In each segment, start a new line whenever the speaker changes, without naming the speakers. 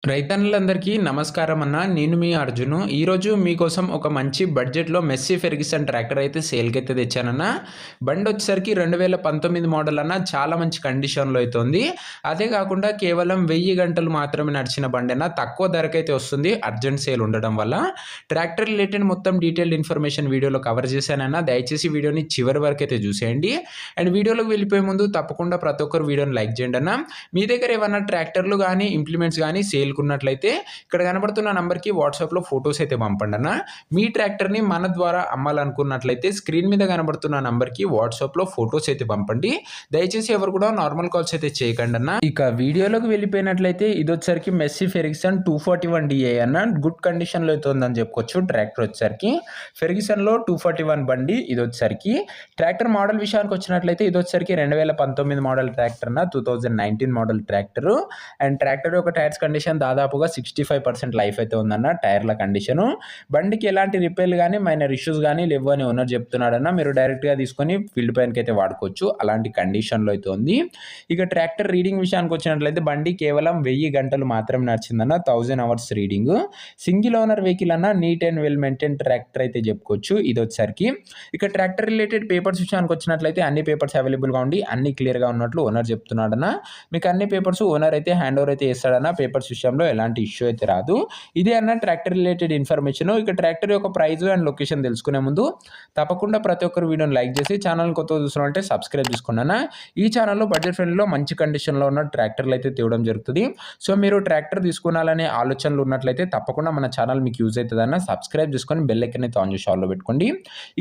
రైతన్నులందరికీ నమస్కారం అన్న. నేను మీ అర్జును. ఈరోజు మీకోసం ఒక మంచి బడ్జెట్‌లో మెస్సీ ఫెర్గ్యూసన్ ట్రాక్టర్ అయితే సేల్‌కైతే తెచ్చానన్న. బండొచ్చేసరికి 2019 మోడల్ అన్న. చాలా మంచి కండిషన్‌లో అయితే ఉంది. అదే కాకుండా కేవలం 1000 గంటలు మాత్రమే నడిచిన బండన్న. తక్కువ ధరకైతే వస్తుంది. అర్జెంట్ సేల్ ఉండడం వల్ల. ట్రాక్టర్ రిలేటెడ్ మొత్తం డీటెయిల్డ్ ఇన్ఫర్మేషన్ వీడియోలో కవర్ చేశానన్న. దయచేసి వీడియోని చివరి వరకైతే చూసేయండి. అండ్ వీడియోలోకి వెళ్ళిపోయే ముందు తప్పకుండా ప్రతి ఒక్కరు వీడియోని లైక్ చేయండి అన్న. మీ దగ్గర ఏమన్నా ట్రాక్టర్లు గానీ, ఇంప్లిమెంట్స్ గానీ సేల్‌కున్నట్లయితే ఇక్కడ కనబడుతున్న నంబర్‌కి వాట్సాప్‌లో ఫోటోస్ అయితే పంపండి అన్న. మీ ట్రాక్టర్‌ని మన ద్వారా అమ్మాలనుకున్నట్లయితే స్క్రీన్ మీద కనబడుతున్న నంబర్‌కి వాట్సాప్‌లో ఫోటోస్ అయితే పంపండి. దయచేసి ఎవరు కూడా నార్మల్ కాల్స్ అయితే చేయకండి అన్న. ఇక వీడియోలోకి వెళ్ళిపోయినట్లయితే ఇదొచ్చేసరికి మెస్సీ ఫెర్గ్యూసన్ 241 DI అన్న. గుడ్ కండిషన్‌లో అయితే ఉందని చెప్పుకోవచ్చు. ట్రాక్టర్ వచ్చేసరికి ఫెర్గ్యూసన్‌లో 241 బండి ఇదొచ్చేసరికి. ట్రాక్టర్ మోడల్ విషయానికి వచ్చినట్లయితే ఇదొచ్చేసరికి 2019 మోడల్ ట్రాక్టర్ అన్న. 2019 మోడల్ ట్రాక్టర్. అండ్ ట్రాక్టర్ యొక్క టైర్స్ కండిషన్ దాదాపుగా 65% లైఫ్ అయితే ఉందన్న. టైర్ల కండిషను. బండికి ఎలాంటి రిపేర్లు కానీ మైనర్ ఇష్యూస్ కానీ లేవు అని ఓనర్ చెప్తున్నాడన్న. మీరు డైరెక్ట్‌గా తీసుకొని ఫీల్డ్ పైనకి అయితే వాడుకోవచ్చు. అలాంటి కండిషన్‌లో అయితే ఉంది. ఇక ట్రాక్టర్ రీడింగ్ విషయానికి వచ్చినట్లయితే బండి కేవలం 1000 గంటలు మాత్రమే నడిచిందన్న. 1000 hours reading. Single owner vehicle అన్న. Neat and well maintain tractor అయితే చెప్పుకోవచ్చు. ఇది వచ్చేసరికి ఇక ట్రాక్టర్ రిలేటెడ్ పేపర్స్ విషయానికి వచ్చినట్లయితే అన్ని పేపర్స్ అవైలబుల్‌గా ఉండి అన్ని క్లియర్‌గా ఉన్నట్లు ఓనర్ చెప్తున్నాడన్న. మీకు అన్ని పేపర్స్ ఓనర్ అయితే హ్యాండ్ ఓవర్ అయితే చేస్తాడన్న. పేపర్స్ విషయంలో ఎలాంటి ఇష్యూ అయితే రాదు. ఇదే అన్న ట్రాక్టర్ రిలేటెడ్ ఇన్ఫర్మేషన్. ఇక ట్రాక్టర్ యొక్క ప్రైస్ అండ్ లొకేషన్ తెలుసుకునే ముందు తప్పకుండా ప్రతి ఒక్కరు వీడియోని లైక్ చేసి ఛానల్ కొత్తగా చూస్తున్నట్టే సబ్స్క్రైబ్ చేసుకున్నాను. ఈ ఛానల్లో బడ్జెట్ ఫ్రెండ్లీలో మంచి కండిషన్లో ఉన్న ట్రాక్టర్లు అయితే తేవడం జరుగుతుంది. సో మీరు ట్రాక్టర్ తీసుకునాలనే ఆలోచనలు ఉన్నట్లయితే తప్పకుండా మన ఛానల్ మీకు యూజ్ అవుతుందన్న. సబ్స్క్రైబ్ చేసుకొని బెల్ ఐకాన్ అయితే ఆన్ చేసి ఆన్లో పెట్టుకోండి.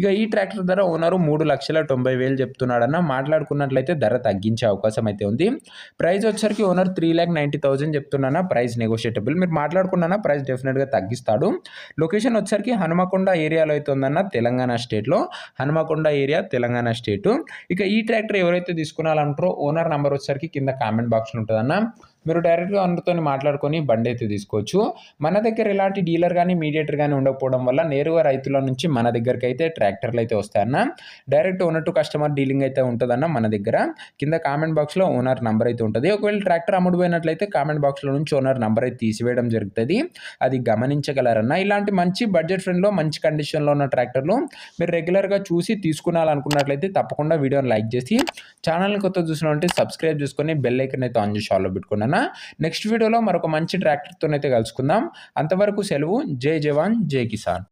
ఇక ఈ ట్రాక్టర్ ధర ఓనరు 3,90,000 చెప్తున్నాడన్న. మాట్లాడుకున్నట్లయితే ధర తగ్గించే అవకాశం అయితే ఉంది. ప్రైస్ వచ్చేసరికి ఓనర్ 3,90,000 చెప్తున్నా. ప్రైస్ నెగోషియేటబుల్. మీరు మాట్లాడుకున్నా ప్రైస్ డెఫినెట్గా తగ్గిస్తాడు. లొకేషన్ వచ్చేసరికి హనుమకొండ ఏరియాలో అయితే ఉందన్న. తెలంగాణ స్టేట్లో. హనుమకొండ ఏరియా తెలంగాణ స్టేటు. ఇక ఈ ట్రాక్టర్ ఎవరైతే తీసుకున్నారంటారో ఓనర్ నెంబర్ వచ్చేసరికి కింద కామెంట్ బాక్స్లో ఉంటుందన్న. మీరు డైరెక్ట్గా ఓనర్తో మాట్లాడుకొని బండి అయితే తీసుకోవచ్చు. మన దగ్గర ఎలాంటి డీలర్ కానీ మీడియేటర్ కానీ ఉండకపోవడం వల్ల నేరుగా రైతుల నుంచి మన దగ్గరికి అయితే ట్రాక్టర్లు అయితే వస్తాయన్న. Direct owner to customer dealing అయితే ఉంటుందన్న మన దగ్గర. కింద కామెంట్ బాక్స్లో ఓనర్ నంబర్ అయితే ఉంటుంది. ఒకవేళ ట్రాక్టర్ అమ్ముడుపోయినట్లయితే కామెంట్ బాక్స్లో నుంచి ఓనర్ నంబర్ అయితే తీసివేయడం జరుగుతుంది. అది గమనించగలరన్న. ఇలాంటి మంచి బడ్జెట్ ఫ్రెండ్లో మంచి కండిషన్లో ఉన్న ట్రాక్టర్లు మీరు రెగ్యులర్గా చూసి తీసుకున్నారనుకున్నట్లయితే తప్పకుండా వీడియోని లైక్ చేసి ఛానల్ని కొత్త చూసినట్టు సబ్స్క్రైబ్ చేసుకొని బెల్ ఐకాన్ అయితే ఆన్ చేసి ఆన్లో పెట్టుకున్నాను. నెక్స్ట్ వీడియోలో మరొక మంచి ట్రాక్టర్తోనైతే కలుసుకుందాం. అంతవరకు సెలవు. జై జవాన్ జై కిసాన్.